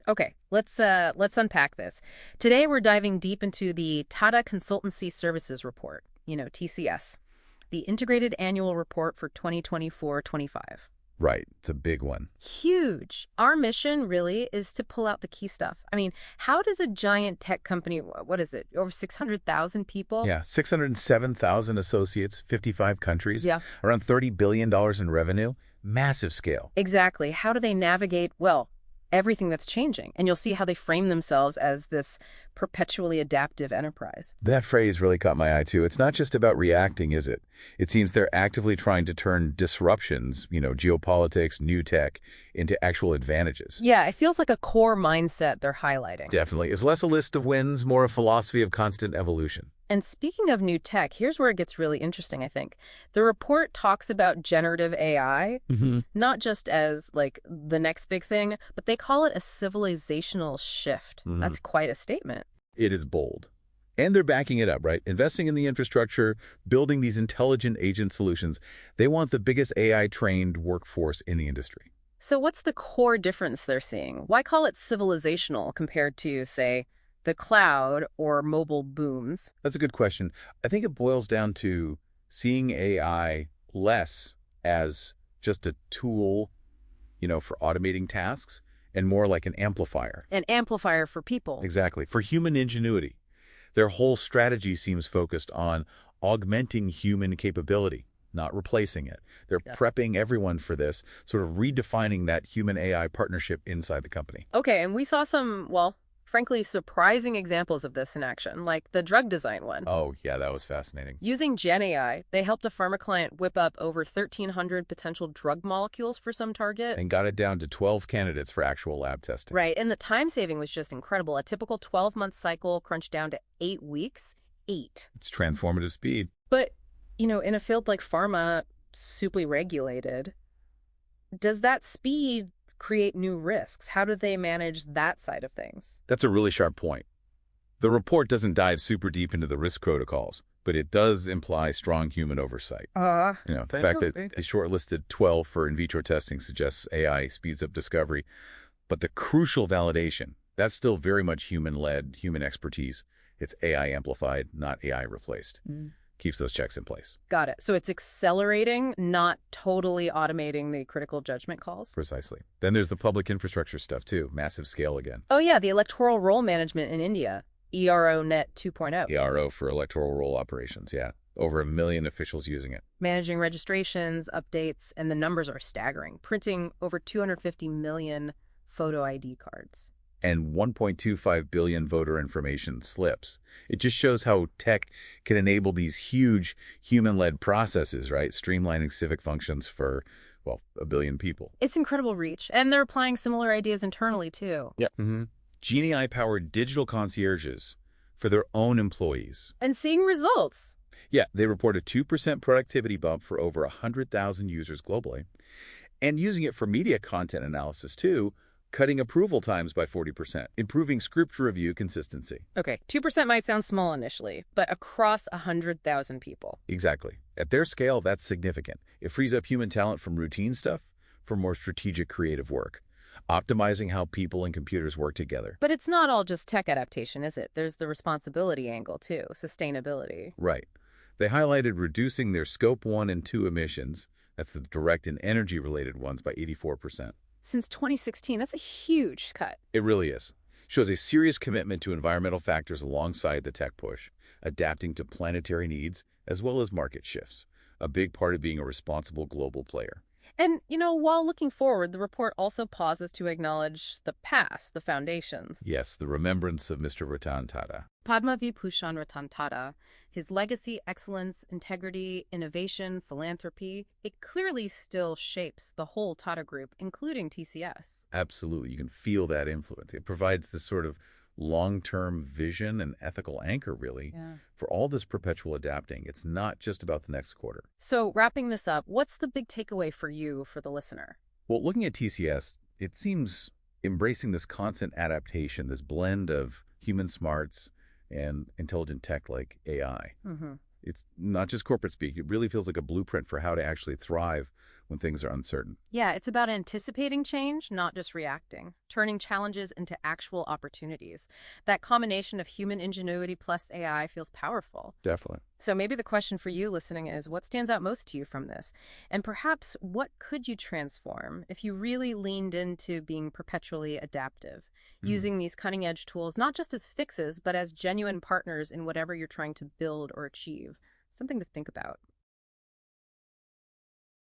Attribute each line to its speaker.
Speaker 1: Okay, let's unpack this. Today we're diving deep into the Tata Consultancy Services report, TCS, the Integrated Annual Report for 2024-25.
Speaker 2: Right, it's a big one.
Speaker 1: Huge. Our mission really is to pull out the key stuff. I mean, how does a giant tech company, what is it, over 600,000 people?
Speaker 2: Yeah, 607,000 associates, 55 countries,
Speaker 1: Yeah,
Speaker 2: around $30 billion in revenue. Massive scale.
Speaker 1: exactly. How do they navigate, well, everything that's changing? And you'll see how they frame themselves as this perpetually adaptive enterprise.
Speaker 2: That phrase really caught my eye, too. It's not just about reacting, is it? It seems they're actively trying to turn disruptions, geopolitics, new tech, into actual advantages.
Speaker 1: Yeah, it feels like a core mindset they're highlighting.
Speaker 2: Definitely. It's less a list of wins, more a philosophy of constant evolution.
Speaker 1: And speaking of new tech, here's where it gets really interesting, I think. The report talks about generative AI, not just as like the next big thing, but they call it a civilizational shift. That's quite a statement.
Speaker 2: It is bold. And they're backing it up, right? Investing in the infrastructure, building these intelligent agent solutions. They want the biggest AI-trained workforce in the industry.
Speaker 1: So what's the core difference they're seeing? Why call it civilizational compared to, say, the cloud or mobile booms?
Speaker 2: That's a good question. I think it boils down to seeing AI less as just a tool, for automating tasks and more like an amplifier.
Speaker 1: An amplifier for people.
Speaker 2: Exactly. For human ingenuity. Their whole strategy seems focused on augmenting human capability, not replacing it. They're prepping everyone for this, sort of redefining that human-AI partnership inside the company.
Speaker 1: Okay, and we saw some, well, frankly, surprising examples of this in action, like the drug design one.
Speaker 2: Oh, yeah, that was fascinating.
Speaker 1: Using Gen AI, they helped a pharma client whip up over 1,300 potential drug molecules for some target.
Speaker 2: And got it down to 12 candidates for actual lab testing.
Speaker 1: Right, and the time saving was just incredible. A typical 12-month cycle crunched down to 8 weeks. 8.
Speaker 2: It's transformative speed.
Speaker 1: But, in a field like pharma, super regulated, does that speed create new risks? How do they manage that side of things?
Speaker 2: That's a really sharp point. The report doesn't dive super deep into the risk protocols, but it does imply strong human oversight. The fact that they shortlisted 12 for in vitro testing suggests AI speeds up discovery. But the crucial validation, that's still very much human-led, human expertise. It's AI amplified, not AI replaced. Keeps those checks in place.
Speaker 1: Got it. So it's accelerating, not totally automating the critical judgment calls?
Speaker 2: Precisely. Then there's the public infrastructure stuff, too. Massive scale again.
Speaker 1: Oh, yeah, the electoral roll management in India, ERO-Net 2.0.
Speaker 2: ERO for electoral roll operations, yeah. Over 1 million officials using it.
Speaker 1: Managing registrations, updates, and the numbers are staggering. Printing over 250 million photo ID cards.
Speaker 2: And 1.25 billion voter information slips. It just shows how tech can enable these huge human-led processes, right? Streamlining civic functions for, 1 billion people.
Speaker 1: It's incredible reach. And they're applying similar ideas internally, too.
Speaker 2: Yeah. Genie AI-powered digital concierges for their own employees.
Speaker 1: And seeing results.
Speaker 2: Yeah, they report a 2% productivity bump for over 100,000 users globally. And using it for media content analysis, too, cutting approval times by 40%, improving script review consistency.
Speaker 1: Okay, 2% might sound small initially, but across 100,000 people.
Speaker 2: Exactly. At their scale, that's significant. It frees up human talent from routine stuff for more strategic creative work, optimizing how people and computers work together.
Speaker 1: But it's not all just tech adaptation, is it? There's the responsibility angle, too, sustainability.
Speaker 2: Right. They highlighted reducing their Scope 1 and 2 emissions, that's the direct and energy-related ones, by 84%.
Speaker 1: Since 2016, that's a huge cut.
Speaker 2: It really is. Shows a serious commitment to environmental factors alongside the tech push, adapting to planetary needs as well as market shifts, a big part of being a responsible global player.
Speaker 1: And, while looking forward, the report also pauses to acknowledge the past, the foundations.
Speaker 2: Yes, the remembrance of Mr. Ratan Tata.
Speaker 1: Padma Vibhushan Ratan Tata, his legacy, excellence, integrity, innovation, philanthropy, it clearly still shapes the whole Tata Group, including TCS.
Speaker 2: Absolutely. You can feel that influence. It provides this sort of long-term vision and ethical anchor, really, for all this perpetual adapting. It's not just about the next quarter.
Speaker 1: So wrapping this up, what's the big takeaway for you, for the listener?
Speaker 2: Well, looking at TCS, it seems embracing this constant adaptation, this blend of human smarts and intelligent tech like AI. It's not just corporate speak. It really feels like a blueprint for how to actually thrive when things are uncertain.
Speaker 1: Yeah, it's about anticipating change, not just reacting, turning challenges into actual opportunities. That combination of human ingenuity plus AI feels powerful.
Speaker 2: Definitely.
Speaker 1: So maybe the question for you listening is, what stands out most to you from this? And perhaps what could you transform if you really leaned into being perpetually adaptive, using these cutting edge tools not just as fixes, but as genuine partners in whatever you're trying to build or achieve? Something to think about.